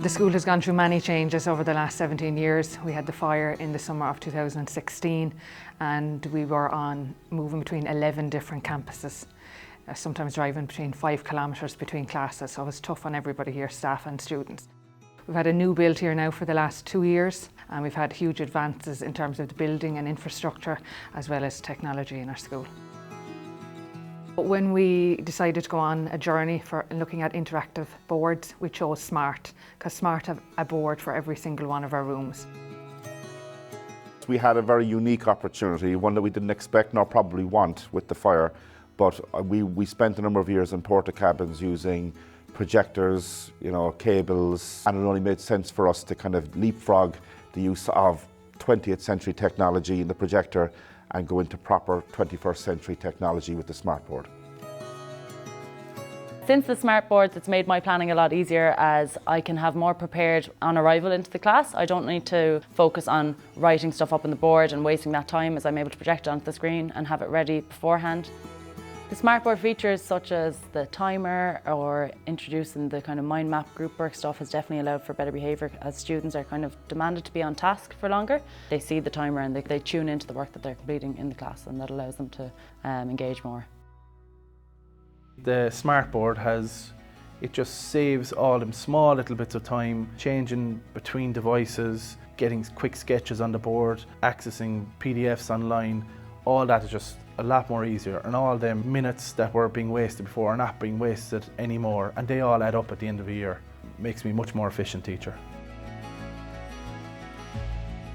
The school has gone through many changes over the last 17 years. We had the fire in the summer of 2016 and we were moving between 11 different campuses, sometimes driving between 5 kilometres between classes, so it was tough on everybody here, staff and students. We've had a new build here now for the last 2 years and we've had huge advances in terms of the building and infrastructure as well as technology in our school. When we decided to go on a journey for looking at interactive boards, we chose Smart, because Smart have a board for every single one of our rooms. We had a very unique opportunity, one that we didn't expect nor probably want with the fire, but we spent a number of years in Portakabins using projectors, cables, and it only made sense for us to kind of leapfrog the use of 20th century technology in the projector and go into proper 21st century technology with the Smart board. Since the Smart boards, it's made my planning a lot easier as I can have more prepared on arrival into the class. I don't need to focus on writing stuff up on the board and wasting that time as I'm able to project it onto the screen and have it ready beforehand. The Smart board features such as the timer or introducing the kind of mind map group work stuff has definitely allowed for better behaviour as students are kind of demanded to be on task for longer. They see the timer and they tune into the work that they're completing in the class, and that allows them to engage more. The Smart board it just saves all them small little bits of time, changing between devices, getting quick sketches on the board, accessing PDFs online. All that is just a lot more easier, and all the minutes that were being wasted before are not being wasted anymore, and they all add up at the end of a year. It makes me a much more efficient teacher.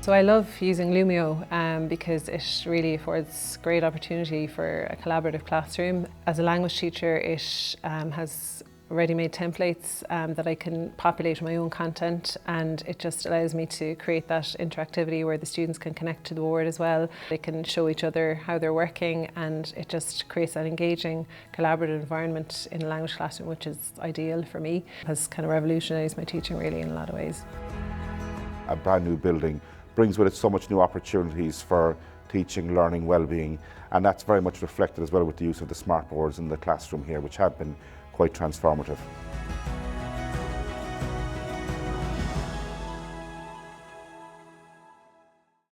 So I love using Lumio because it really affords great opportunity for a collaborative classroom. As a language teacher, it has ready-made templates that I can populate my own content, and it just allows me to create that interactivity where the students can connect to the board as well. They can show each other how they're working, and it just creates an engaging, collaborative environment in a language classroom, which is ideal for me. It has kind of revolutionised my teaching really in a lot of ways. A brand new building brings with it so much new opportunities for teaching, learning, well-being, and that's very much reflected as well with the use of the Smart boards in the classroom here, which have been quite transformative.